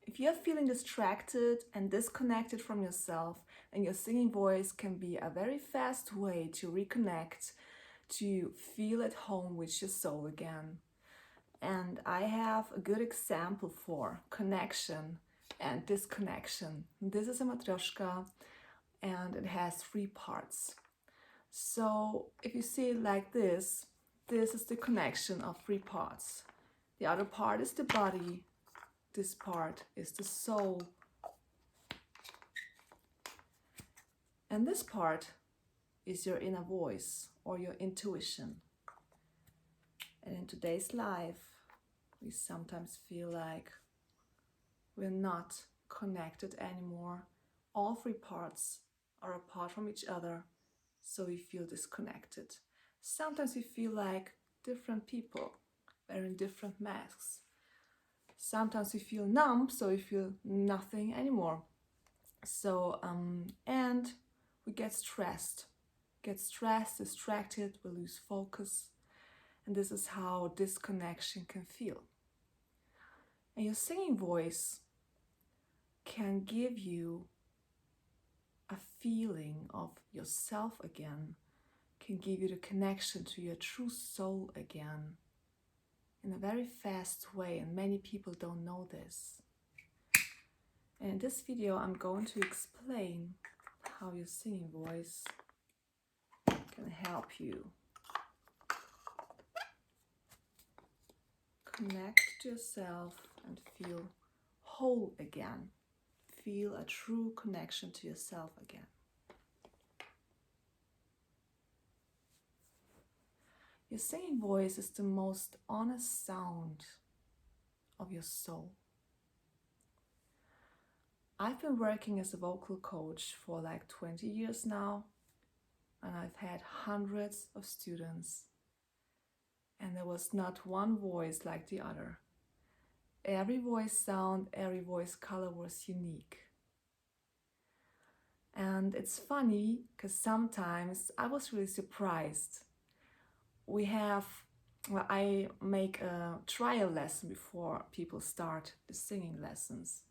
if you're feeling distracted and disconnected from yourself, then your singing voice can be a very fast way to reconnect, to feel at home with your soul again. And I have a good example for connection and disconnection. This is a matryoshka and it has 3 parts. So if you see it like this is the connection of 3 parts. The other part is the body, this part is the soul, and this part is your inner voice or your intuition. And in today's life, we sometimes feel like we're not connected anymore. All 3 parts are apart from each other, so we feel disconnected. Sometimes we feel like different people wearing different masks. Sometimes we feel numb, so we feel nothing anymore. So, and we get stressed, distracted, we lose focus. And this is how disconnection can feel. And your singing voice can give you a feeling of yourself again, can give you the connection to your true soul again in a very fast way, and many people don't know this. And in this video I'm going to explain how your singing voice can help you connect to yourself and feel whole again. Feel a true connection to yourself again. Your singing voice is the most honest sound of your soul. I've been working as a vocal coach for like 20 years now, and I've had hundreds of students, and there was not one voice like the other. Every voice sound, every voice color was unique. And it's funny because sometimes I was really surprised. I make a trial lesson before people start the singing lessons.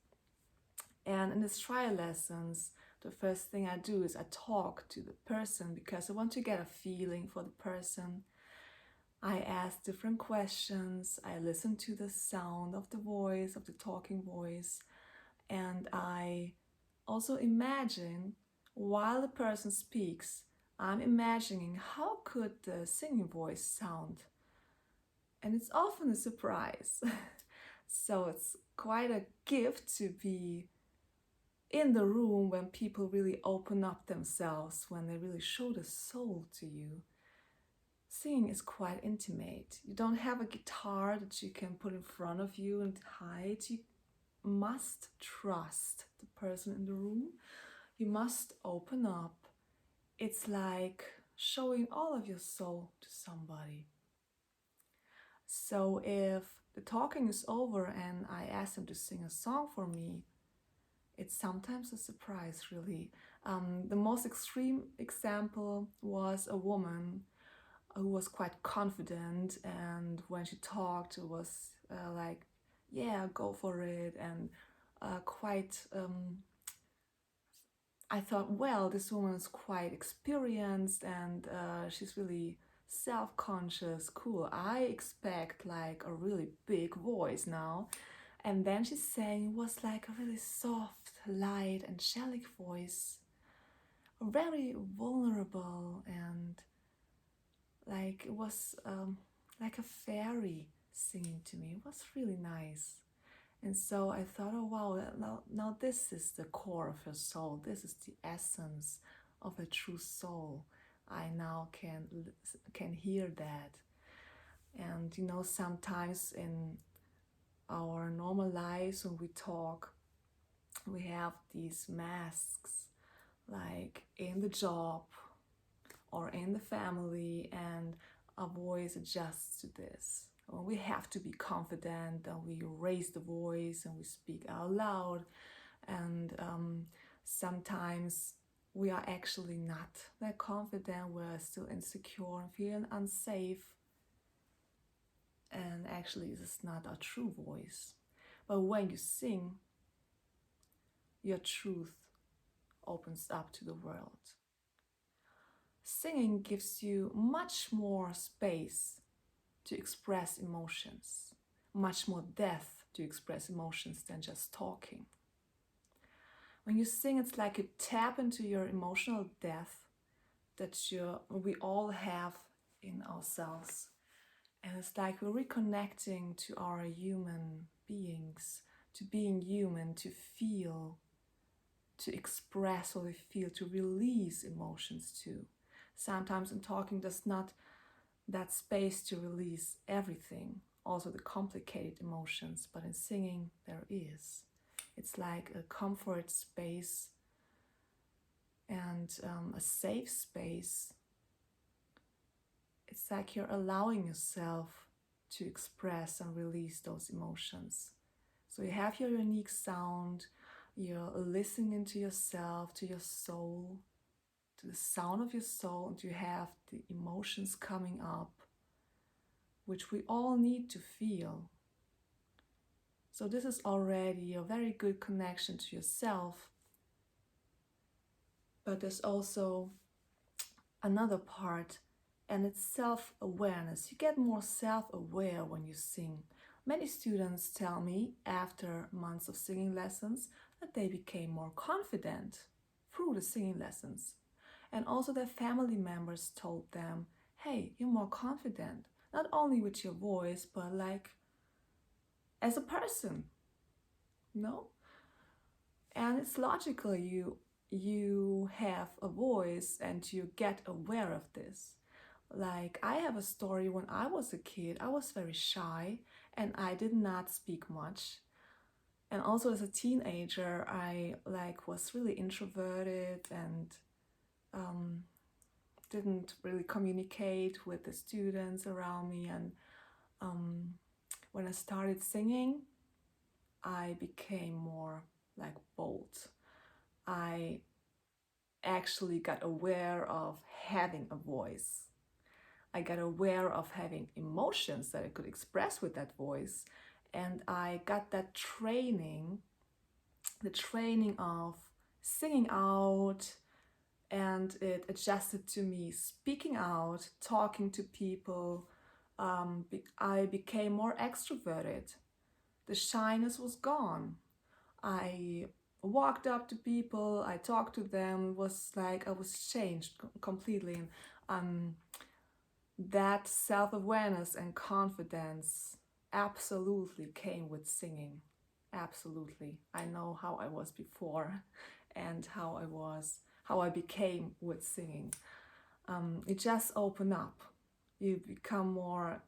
And in these trial lessons, the first thing I do is I talk to the person because I want to get a feeling for the person. I ask different questions, I listen to the sound of the voice, of the talking voice, and I also imagine while the person speaks, I'm imagining how could the singing voice sound. And it's often a surprise. So it's quite a gift to be in the room when people really open up themselves, when they really show the soul to you. Singing is quite intimate. You don't have a guitar that you can put in front of you and hide. You must trust the person in the room. You must open up. It's like showing all of your soul to somebody. So if the talking is over and I ask them to sing a song for me, it's sometimes a surprise, really. The most extreme example was a woman who was quite confident, and when she talked, it was like, yeah, go for it, and I thought, well, this woman is quite experienced and she's really self-conscious, cool. I expect like a really big voice now. And then she sang, it was like a really soft, light, angelic voice, very vulnerable, and like it was like a fairy singing to me. It was really nice. And so I thought, oh wow, now this is the core of her soul. This is the essence of a true soul. I now can hear that. And you know, sometimes in our normal lives when we talk, we have these masks, like in the job or in the family, and our voice adjusts to this. We have to be confident, and we raise the voice and we speak out loud, and sometimes we are actually not that confident. We're still insecure and feeling unsafe, and actually this is not our true voice. But when you sing, your truth opens up to the world. Singing gives you much more space to express emotions, much more depth to express emotions than just talking. When you sing, it's like you tap into your emotional depth that we all have in ourselves. And it's like we're reconnecting to our human beings, to being human, to feel, to express what we feel, to release emotions too. Sometimes in talking, there's not that space to release everything, also the complicated emotions, but in singing, there is. It's like a comfort space and a safe space. It's like you're allowing yourself to express and release those emotions. So you have your unique sound, you're listening into yourself, to your soul, to the sound of your soul, and you have the emotions coming up, which we all need to feel. So this is already a very good connection to yourself. But there's also another part, and it's self-awareness. You get more self-aware when you sing. Many students tell me after months of singing lessons that they became more confident through the singing lessons. And also their family members told them, hey, you're more confident, not only with your voice, but like as a person, no? And it's logical, you have a voice and you get aware of this. Like I have a story. When I was a kid, I was very shy and I did not speak much. And also as a teenager, I was really introverted and didn't really communicate with the students around me. And when I started singing, I became more like bold. I actually got aware of having a voice. I got aware of having emotions that I could express with that voice. And I got that training, the training of singing out, and it adjusted to me speaking out, talking to people. I became more extroverted. The shyness was gone. I walked up to people, I talked to them. It was like I was changed completely. And that self-awareness and confidence absolutely came with singing. Absolutely. I know how I was before and how I became with singing. It just opened up. You become more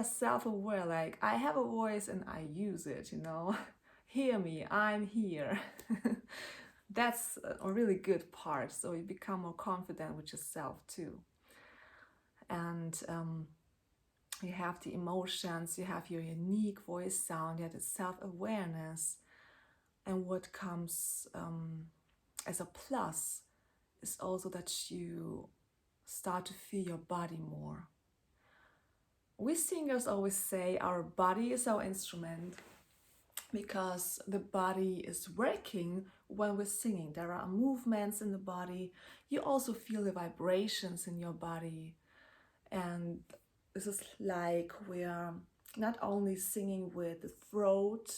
self-aware, like I have a voice and I use it, Hear me, I'm here. That's a really good part. So you become more confident with yourself too. And you have the emotions, you have your unique voice sound, you have the self-awareness. And what comes as a plus is also that you start to feel your body more. We singers always say our body is our instrument because the body is working when we're singing. There are movements in the body. You also feel the vibrations in your body. And this is like we're not only singing with the throat,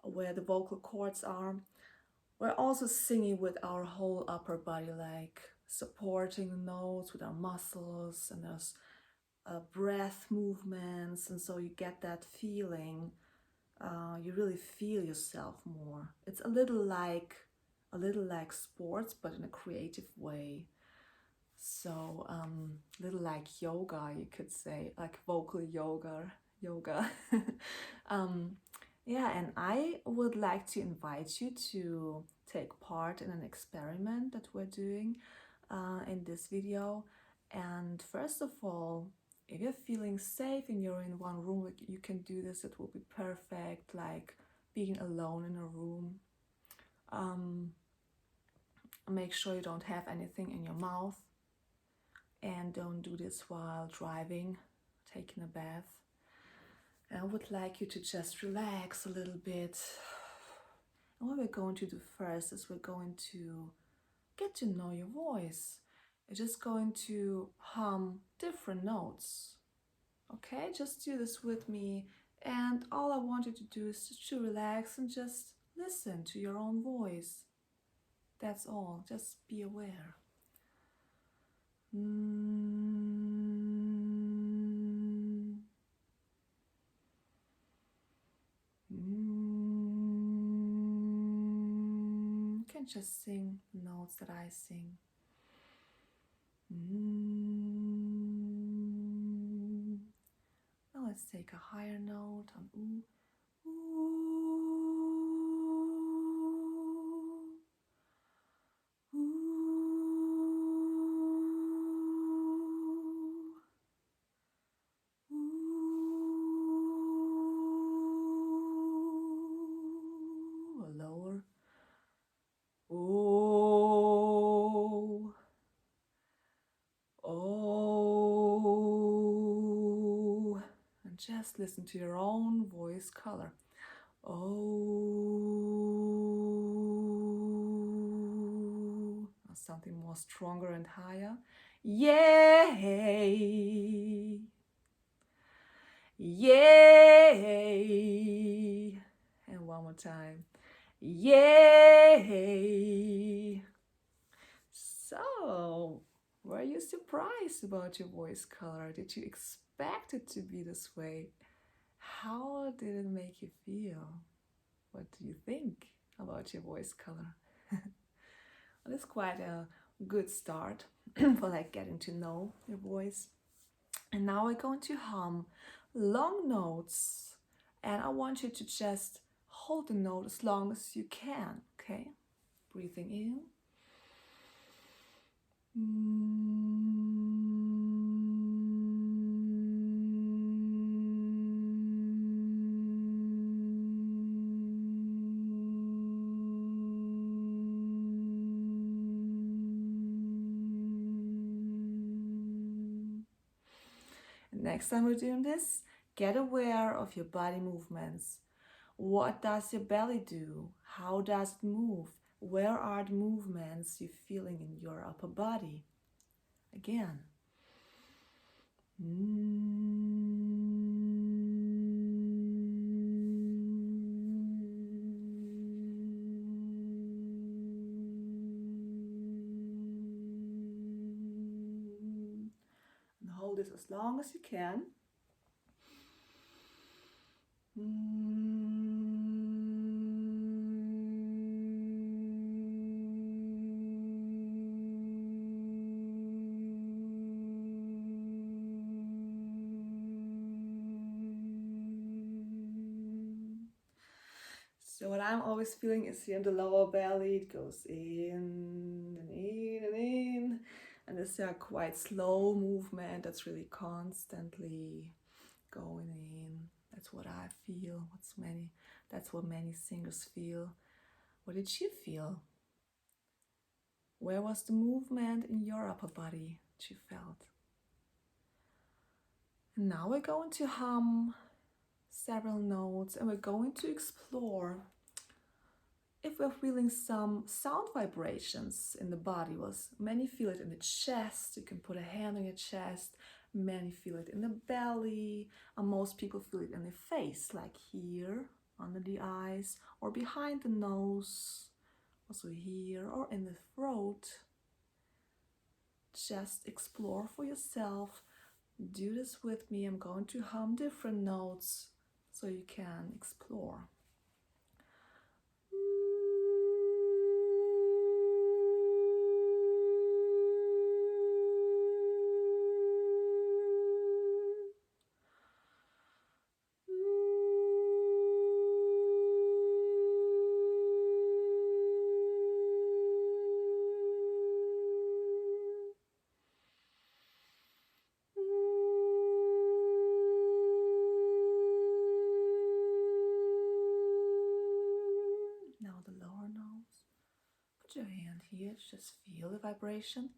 where the vocal cords are, we're also singing with our whole upper body, like supporting the notes with our muscles, and there's breath movements, and so you get that feeling. You really feel yourself more. It's a little like sports, but in a creative way. So little like yoga, you could say, like vocal yoga. Yeah, and I would like to invite you to take part in an experiment that we're doing in this video. And first of all, if you're feeling safe and you're in one room, like you can do this, it will be perfect, like being alone in a room. Make sure you don't have anything in your mouth, and don't do this while driving, taking a bath. And I would like you to just relax a little bit And what we're going to do first is we're going to get to know your voice. You're just going to hum different notes. Okay, just do this with me. And all I want you to do is just to relax and just listen to your own voice. That's all. Just be aware. Mm. You can just sing the notes that I sing. Now let's take a higher note on ooh. Ooh. Ooh. Ooh. Lower. Oh. Oh. And just listen to your own voice color. Oh. Now something more stronger and higher. Yay. Yay. And one more time. Yay. So, were you surprised about your voice color? Did you expect it to be this way? How did it make you feel? What do you think about your voice color? Well, it's quite a good start for like getting to know your voice. And now we're going to hum long notes, and I want you to just hold the note as long as you can, okay? Breathing in. Next time we're doing this, get aware of your body movements. What does your belly do? How does it move? Where are the movements you're feeling in your upper body? Again. And hold this as long as you can. So what I'm always feeling is here in the lower belly, it goes in and in and in. And this is a quite slow movement that's really constantly going in. That's what I feel. That's what many singers feel. What did you feel? Where was the movement in your upper body that you felt? And now we're going to hum several notes and we're going to explore if we're feeling some sound vibrations in the body. Many feel it in the chest. You can put a hand on your chest. Many feel it in the belly, and most people feel it in the face, like here under the eyes or behind the nose, also here or in the throat. Just explore for yourself. Do this with me. I'm going to hum different notes so you can explore. Now the lower nose. Put your hand here, just feel the vibration.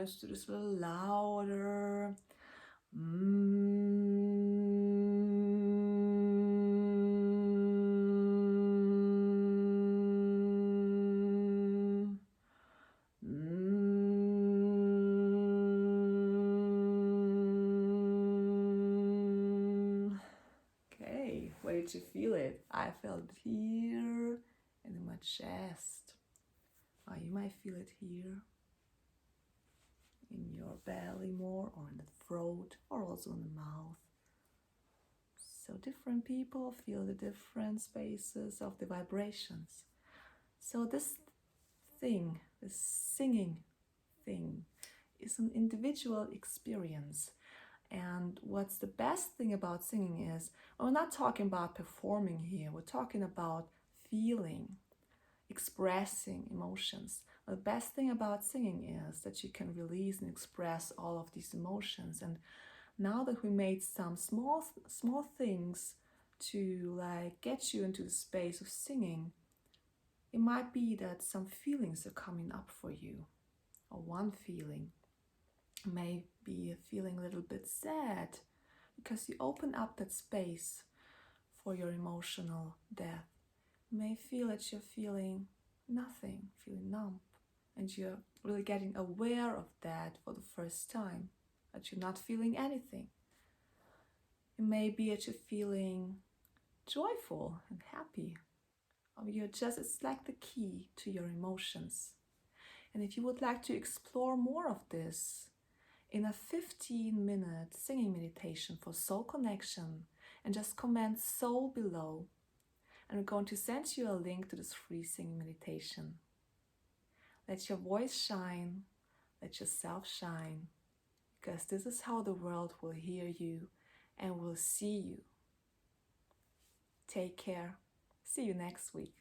let's do this a little louder. Okay, where did you feel it? I felt it here and in my chest. You might feel it here in your belly more, or in the throat, or also in the mouth. So different people feel the different spaces of the vibrations. So this thing, this singing thing, is an individual experience. And what's the best thing about singing is, we're not talking about performing here, we're talking about feeling, expressing emotions. The best thing about singing is that you can release and express all of these emotions. And now that we made some small things to like get you into the space of singing, it might be that some feelings are coming up for you, or one feeling may be feeling a little bit sad because you open up that space for your emotional depth. You may feel that you're feeling nothing, feeling numb, and you're really getting aware of that for the first time, that you're not feeling anything. It may be that you're feeling joyful and happy, or it's like the key to your emotions. And if you would like to explore more of this in a 15-minute singing meditation for soul connection, and just comment soul below, and we're going to send you a link to this free singing meditation. Let your voice shine, let yourself shine, because this is how the world will hear you and will see you. Take care. See you next week.